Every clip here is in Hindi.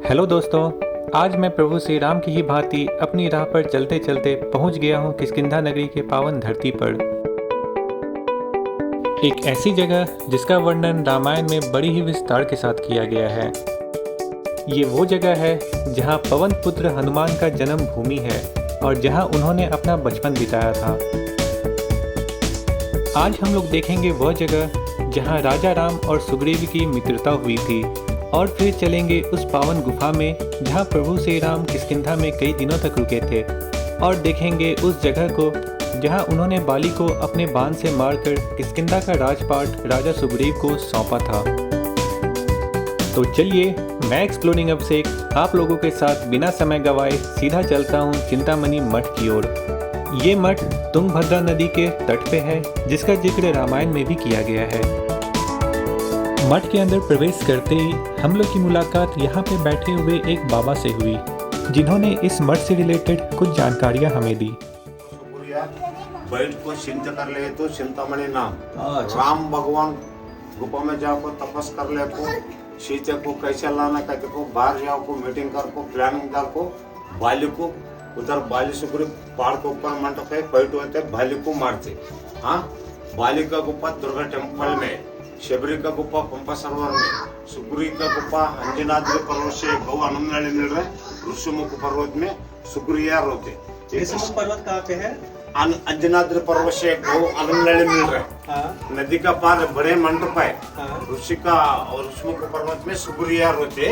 हेलो दोस्तों। आज मैं प्रभु श्री राम की ही भांति अपनी राह पर चलते चलते पहुंच गया हूं किष्किंधा नगरी के पावन धरती पर। एक ऐसी जगह जिसका वर्णन रामायण में बड़ी ही विस्तार के साथ किया गया है। ये वो जगह है जहां पवन पुत्र हनुमान का जन्म भूमि है और जहां उन्होंने अपना बचपन बिताया था। आज हम लोग देखेंगे वह जगह जहां राजा राम और सुग्रीव की मित्रता हुई थी और फिर चलेंगे उस पावन गुफा में जहां प्रभु श्री राम किष्किंधा में कई दिनों तक रुके थे और देखेंगे उस जगह को जहां उन्होंने बाली को अपने बाण से मारकर किष्किंधा का राजपाट राजा सुग्रीव को सौंपा था। तो चलिए मैं एक्सप्लोरिंग अभिषेक आप लोगों के साथ बिना समय गवाए सीधा चलता हूं चिंतामणि मठ की ओर। ये मठ तुंगभद्रा नदी के तट पे है जिसका जिक्र रामायण में भी किया गया है। मठ के अंदर प्रवेश करते ही हम लोग की मुलाकात यहाँ पे बैठे हुए एक बाबा से हुई जिन्होंने इस मठ से रिलेटेड कुछ जानकारियाँ हमें दी। बैठ को चिंता कर ले तो चिंतामणि नाम राम भगवान गुफा में जाओ को तपस कर ले को सीता को कैसे लाना कहते को बाहर जाओ को मीटिंग कर को प्लानिंग कर को बाली को उधर बाली सुग्रीव पहाड़ के ऊपर मंडप है बैठ होते बाली को मारते। हाँ, बाली का गुफा दुर्गा टेम्पल में, शबरी का गुफा पंपा सरोवर में, सुग्रीव का गुफा अंजनाद्रि पर्वत से गौ आनंद मिल रहे ऋषिमुख पर्वत में सुग्रीव होते। ऋषिमुख पर्वत कहाँ पे है? अंजनाद्रि पर्वत से गौ आनंद मिल रहे नदी का पार बड़े मंडप है ऋषि का और ऋषिमुख पर्वत में सुग्रीव होते।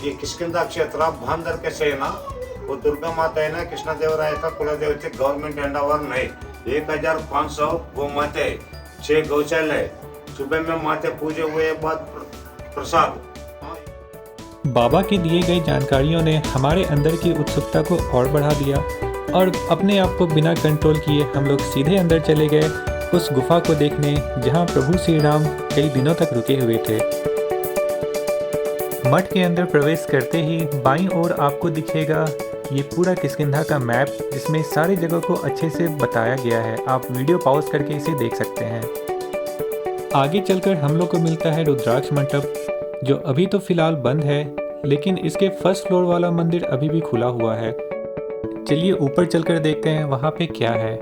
ये किष्किंधा क्षेत्र भांदर के सेना वो दुर्गा माता है ना, कृष्ण देवराय का कुलदेवती गवर्नमेंट हैंडओवर नहीं। 1500 गौ माते, 6 गौशाले, सुबह में माते पूजे हुए बाद प्रसाद। बाबा के दिए गए जानकारियों ने हमारे अंदर की उत्सुकता को और बढ़ा दिया और अपने आप को बिना कंट्रोल किए हम लोग सीधे अंदर चले गए उस गुफा को देखने जहां प्रभु श्री राम कई दिनों तक रुके हुए थे। मठ के अंदर प्रवेश करते ही बाईं ओर आपको दिखेगा ये पूरा किष्किंधा का मैप जिसमें सारी जगह को अच्छे से बताया गया है। आप वीडियो पॉज करके इसे देख सकते हैं। आगे चलकर हम लोग को मिलता है रुद्राक्ष मंडप जो अभी तो फिलहाल बंद है लेकिन इसके फर्स्ट फ्लोर वाला मंदिर अभी भी खुला हुआ है। चलिए ऊपर चलकर देखते हैं वहाँ पे क्या है।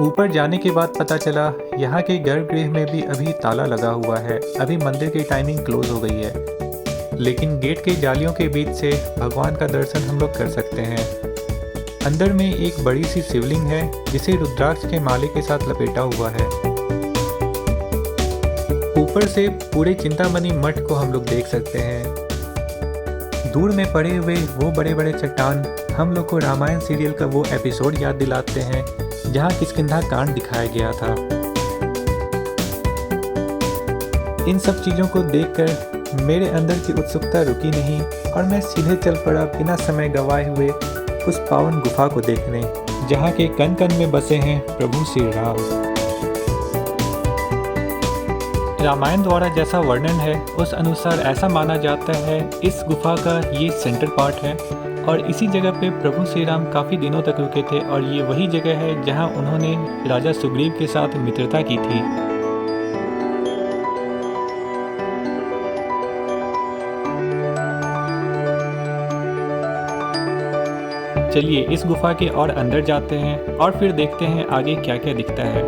ऊपर जाने के बाद पता चला यहाँ के गर्भगृह में भी अभी ताला लगा हुआ है। अभी मंदिर की टाइमिंग क्लोज हो गई है लेकिन गेट के जालियों के बीच से भगवान का दर्शन हम लोग कर सकते हैं। अंदर में एक बड़ी सी शिवलिंग है जिसे रुद्राक्ष के माले के साथ लपेटा हुआ है। ऊपर से पूरे चिंतामणि मठ को हम लोग देख सकते हैं। दूर में पड़े हुए वो बड़े बड़े चट्टान हम लोग को रामायण सीरियल का वो एपिसोड याद दिलाते हैं जहाँ किष्किंधा कांड दिखाया गया था। इन सब चीज़ों को देखकर मेरे अंदर की उत्सुकता रुकी नहीं और मैं सीधे चल पड़ा बिना समय गवाए हुए उस पावन गुफा को देखने जहाँ के कण कण में बसे हैं प्रभु श्री राम। रामायण द्वारा जैसा वर्णन है उस अनुसार ऐसा माना जाता है इस गुफा का ये सेंटर पार्ट है और इसी जगह पे प्रभु श्री राम काफ़ी दिनों तक रुके थे और ये वही जगह है जहाँ उन्होंने राजा सुग्रीव के साथ मित्रता की थी। चलिए इस गुफा के और अंदर जाते हैं और फिर देखते हैं आगे क्या क्या दिखता है।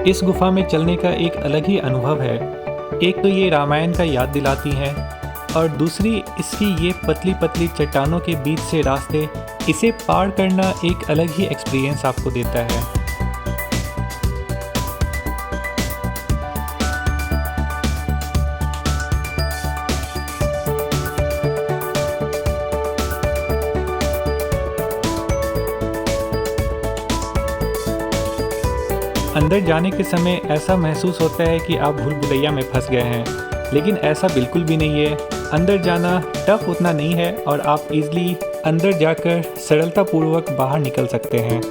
इस गुफा में चलने का एक अलग ही अनुभव है। एक तो ये रामायण का याद दिलाती है और दूसरी इसकी ये पतली पतली चट्टानों के बीच से रास्ते, इसे पार करना एक अलग ही एक्सपीरियंस आपको देता है। अंदर जाने के समय ऐसा महसूस होता है कि आप भूल भुलैया में फंस गए हैं लेकिन ऐसा बिल्कुल भी नहीं है। अंदर जाना टफ उतना नहीं है और आप इजीली अंदर जाकर सरलतापूर्वक बाहर निकल सकते हैं।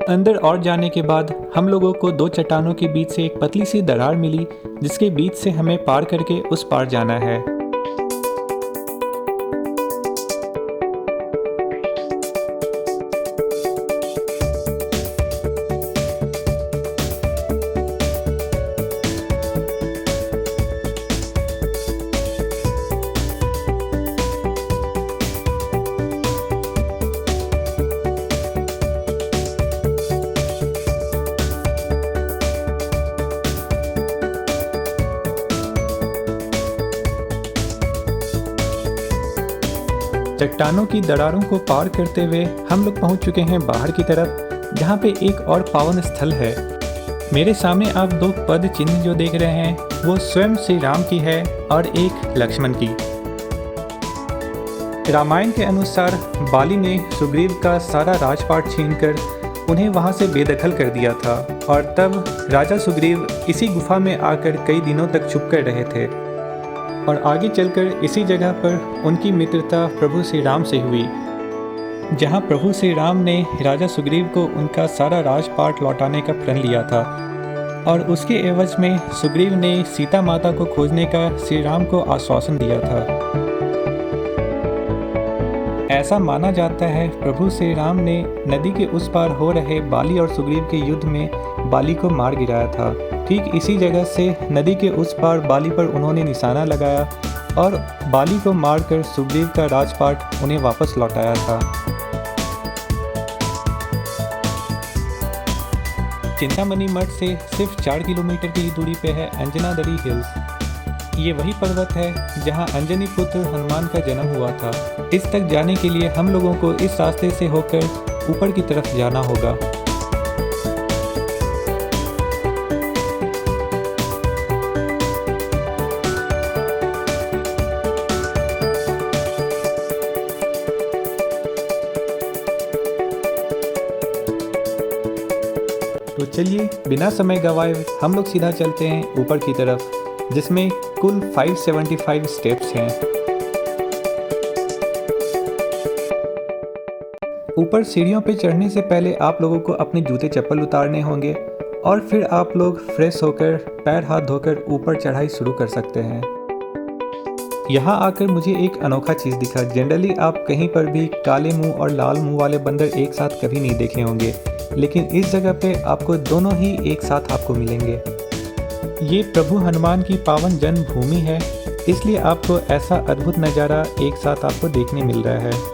अंदर और जाने के बाद हम लोगों को दो चट्टानों के बीच से एक पतली सी दरार मिली, जिसके बीच से हमें पार करके उस पार जाना है। चट्टानों की दरारों को पार करते हुए हम लोग पहुंच चुके हैं बाहर की तरफ, जहां पे एक और पावन स्थल है। मेरे सामने आप दो पद चिन्ह जो देख रहे हैं वो स्वयं श्री राम की है और एक लक्ष्मण की। रामायण के अनुसार बाली ने सुग्रीव का सारा राजपाट छीनकर उन्हें वहां से बेदखल कर दिया था और तब राजा सुग्रीव इसी गुफा में आकर कई दिनों तक छुप कर रहे थे और आगे चलकर इसी जगह पर उनकी मित्रता प्रभु श्री राम से हुई, जहां प्रभु श्री राम ने राजा सुग्रीव को उनका सारा राजपाट लौटाने का प्रण लिया था और उसके एवज में सुग्रीव ने सीता माता को खोजने का श्री राम को आश्वासन दिया था। ऐसा माना जाता है प्रभु श्री राम ने नदी के उस पार हो रहे बाली और सुग्रीव के युद्ध में बाली को मार गिराया था। ठीक इसी जगह से नदी के उस पार बाली पर उन्होंने निशाना लगाया और बाली को मारकर सुग्रीव का राजपाट उन्हें वापस लौटाया था। चिंतामणि मठ से सिर्फ 4 किलोमीटर की दूरी पे है अंजनादरी हिल्स। ये वही पर्वत है जहां अंजनी पुत्र हनुमान का जन्म हुआ था। इस तक जाने के लिए हम लोगों को इस रास्ते से होकर ऊपर की तरफ जाना होगा। तो चलिए बिना समय गवाए हम लोग सीधा चलते हैं ऊपर की तरफ, जिसमें कुल 575 स्टेप्स हैं। ऊपर सीढ़ियों पे चढ़ने से पहले आप लोगों को अपने जूते चप्पल उतारने होंगे और फिर आप लोग फ्रेश होकर पैर हाथ धोकर ऊपर चढ़ाई शुरू कर सकते हैं। यहाँ आकर मुझे एक अनोखा चीज़ दिखा। जनरली आप कहीं पर भी काले मुंह और लाल मुंह वाले बंदर एक साथ कभी नहीं देखे होंगे, लेकिन इस जगह पे आपको दोनों ही एक साथ आपको मिलेंगे। ये प्रभु हनुमान की पावन जन्मभूमि है, इसलिए आपको ऐसा अद्भुत नज़ारा एक साथ आपको देखने मिल रहा है।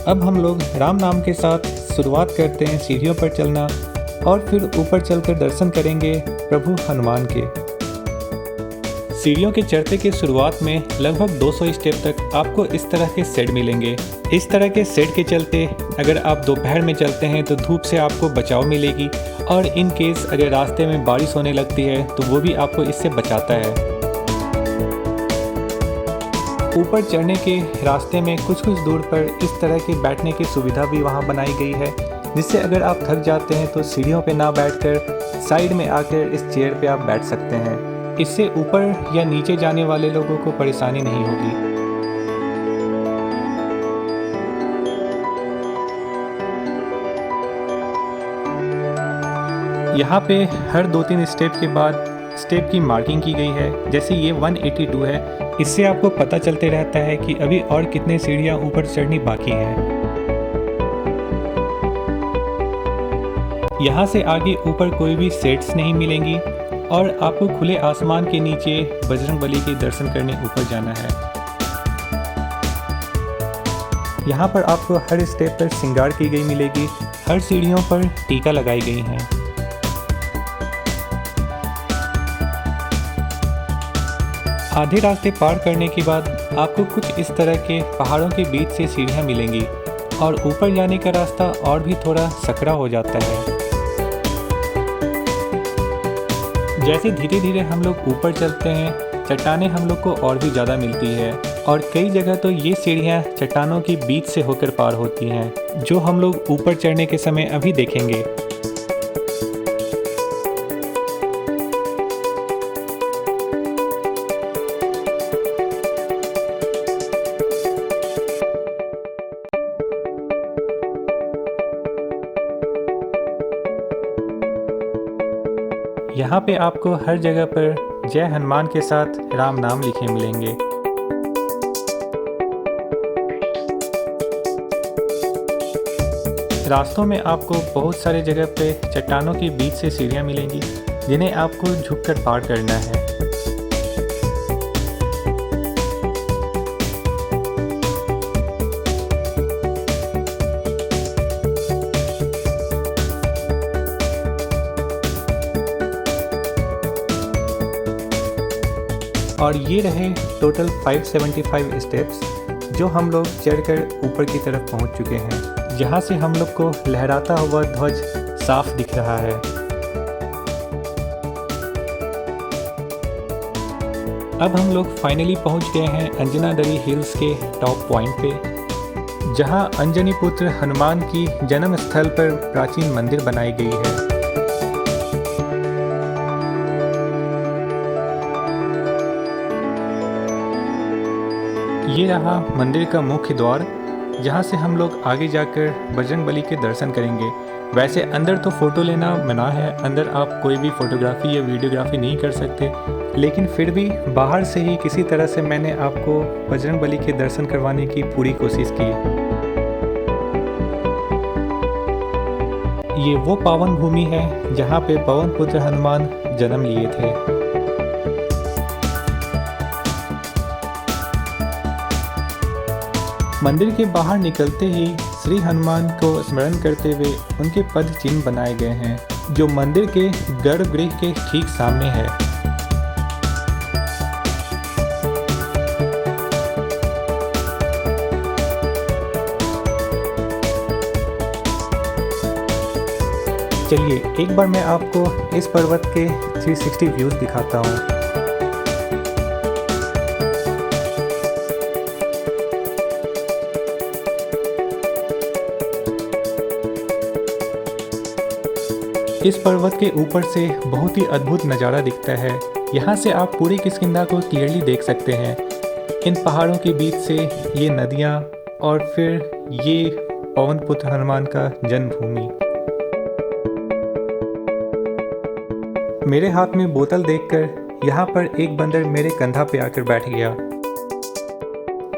अब हम लोग राम नाम के साथ शुरुआत करते हैं सीढ़ियों पर चलना और फिर ऊपर चलकर दर्शन करेंगे प्रभु हनुमान के। सीढ़ियों के चढ़ते के शुरुआत में लगभग 200 स्टेप तक आपको इस तरह के शेड मिलेंगे। इस तरह के शेड के चलते अगर आप दोपहर में चलते हैं तो धूप से आपको बचाव मिलेगी और इन केस अगर रास्ते में बारिश होने लगती है तो वो भी आपको इससे बचाता है। ऊपर चढ़ने के रास्ते में कुछ दूर पर इस तरह के बैठने की सुविधा भी वहाँ बनाई गई है, जिससे अगर आप थक जाते हैं तो सीढ़ियों पे ना बैठकर साइड में आकर इस चेयर पे आप बैठ सकते हैं। इससे ऊपर या नीचे जाने वाले लोगों को परेशानी नहीं होगी। यहाँ पे हर 2-3 स्टेप के बाद स्टेप की मार्किंग की गई है। जैसे ये 182 है, इससे आपको पता चलते रहता है कि अभी और कितने सीढ़ियाँ ऊपर चढ़नी बाकी हैं। यहाँ से आगे ऊपर कोई भी सेट्स नहीं मिलेंगी और आपको खुले आसमान के नीचे बजरंगबली के दर्शन करने ऊपर जाना है। यहाँ पर आपको हर स्टेप पर श्रृंगार की गई मिलेगी, हर सीढ़ियों पर टीका लगाई गई हैं। आधे रास्ते पार करने के बाद आपको कुछ इस तरह के पहाड़ों के बीच से सीढ़ियाँ मिलेंगी और ऊपर जाने का रास्ता और भी थोड़ा सकरा हो जाता है। जैसे धीरे धीरे हम लोग ऊपर चलते हैं, चट्टानें हम लोग को और भी ज़्यादा मिलती है और कई जगह तो ये सीढ़ियाँ चट्टानों के बीच से होकर पार होती हैं, जो हम लोग ऊपर चढ़ने के समय अभी देखेंगे। यहाँ पे आपको हर जगह पर जय हनुमान के साथ राम नाम लिखे मिलेंगे। रास्तों में आपको बहुत सारे जगह पे चट्टानों के बीच से सीढ़ियाँ मिलेंगी जिन्हें आपको झुककर पार करना है। और ये रहे टोटल 575 स्टेप्स जो हम लोग चढ़कर ऊपर की तरफ पहुंच चुके हैं, जहां से हम लोग को लहराता हुआ ध्वज साफ दिख रहा है। अब हम लोग फाइनली पहुंच गए हैं अंजनाद्री हिल्स के टॉप पॉइंट पे, जहां अंजनी पुत्र हनुमान की जन्म स्थल पर प्राचीन मंदिर बनाई गई है। ये रहा मंदिर का मुख्य द्वार, जहाँ से हम लोग आगे जाकर बजरंगबली के दर्शन करेंगे। वैसे अंदर तो फ़ोटो लेना मना है, अंदर आप कोई भी फ़ोटोग्राफी या वीडियोग्राफी नहीं कर सकते, लेकिन फिर भी बाहर से ही किसी तरह से मैंने आपको बजरंगबली के दर्शन करवाने की पूरी कोशिश की। ये वो पावन भूमि है जहाँ पे पवन पुत्र हनुमान जन्म लिए थे। मंदिर के बाहर निकलते ही श्री हनुमान को स्मरण करते हुए उनके पद चिन्ह बनाए गए हैं, जो मंदिर के गर्भगृह के ठीक सामने है। चलिए एक बार मैं आपको इस पर्वत के 360 व्यूज दिखाता हूँ। इस पर्वत के ऊपर से बहुत ही अद्भुत नज़ारा दिखता है। यहाँ से आप पूरी किष्किंधा को क्लियरली देख सकते हैं। इन पहाड़ों के बीच से ये नदियाँ और फिर ये पवन पुत्र हनुमान का जन्मभूमि। मेरे हाथ में बोतल देखकर यहाँ पर एक बंदर मेरे कंधा पे आकर बैठ गया।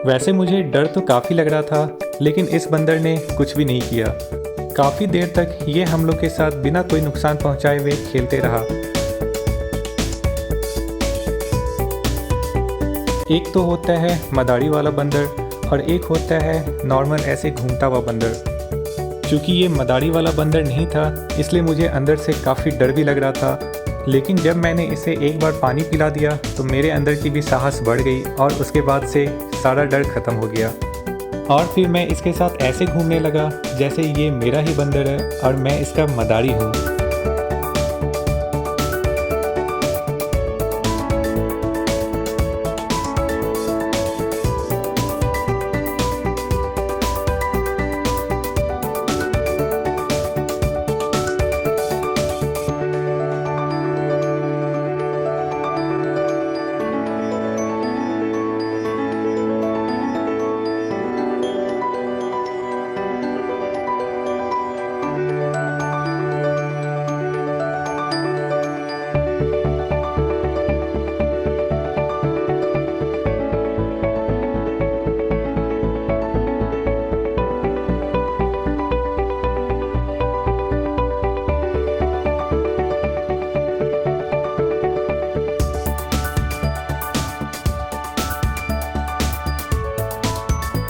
वैसे मुझे डर तो काफ़ी लग रहा था, लेकिन इस बंदर ने कुछ भी नहीं किया। काफ़ी देर तक ये हम लोग के साथ बिना कोई नुकसान पहुंचाए हुए खेलते रहा। एक तो होता है मदारी वाला बंदर और एक होता है नॉर्मल ऐसे घूमता हुआ बंदर। क्योंकि ये मदारी वाला बंदर नहीं था, इसलिए मुझे अंदर से काफ़ी डर भी लग रहा था, लेकिन जब मैंने इसे एक बार पानी पिला दिया तो मेरे अंदर की भी साहस बढ़ गई और उसके बाद से सारा डर ख़त्म हो गया। और फिर मैं इसके साथ ऐसे घूमने लगा जैसे ये मेरा ही बंदर है और मैं इसका मदारी हूँ।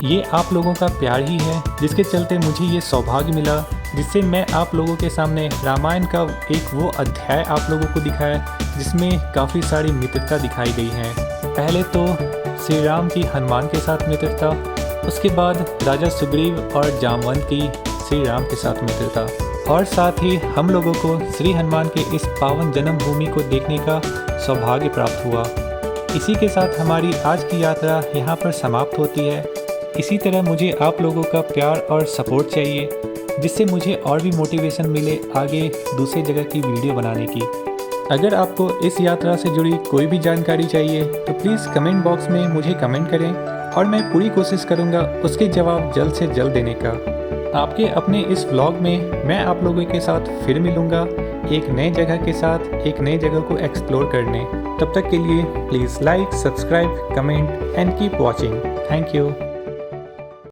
ये आप लोगों का प्यार ही है जिसके चलते मुझे ये सौभाग्य मिला, जिससे मैं आप लोगों के सामने रामायण का एक वो अध्याय आप लोगों को दिखाया जिसमें काफ़ी सारी मित्रता दिखाई गई है। पहले तो श्री राम की हनुमान के साथ मित्रता, उसके बाद राजा सुग्रीव और जामवंत की श्री राम के साथ मित्रता, और साथ ही हम लोगों को श्री हनुमान के इस पावन जन्मभूमि को देखने का सौभाग्य प्राप्त हुआ। इसी के साथ हमारी आज की यात्रा यहाँ पर समाप्त होती है। इसी तरह मुझे आप लोगों का प्यार और सपोर्ट चाहिए, जिससे मुझे और भी मोटिवेशन मिले आगे दूसरी जगह की वीडियो बनाने की। अगर आपको इस यात्रा से जुड़ी कोई भी जानकारी चाहिए तो प्लीज़ कमेंट बॉक्स में मुझे कमेंट करें और मैं पूरी कोशिश करूँगा उसके जवाब जल्द से जल्द देने का। आपके अपने इस व्लॉग में मैं आप लोगों के साथ फिर मिलूँगा एक नए जगह के साथ, एक नए जगह को एक्सप्लोर करने। तब तक के लिए please like, subscribe, comment and keep watching. Thank you.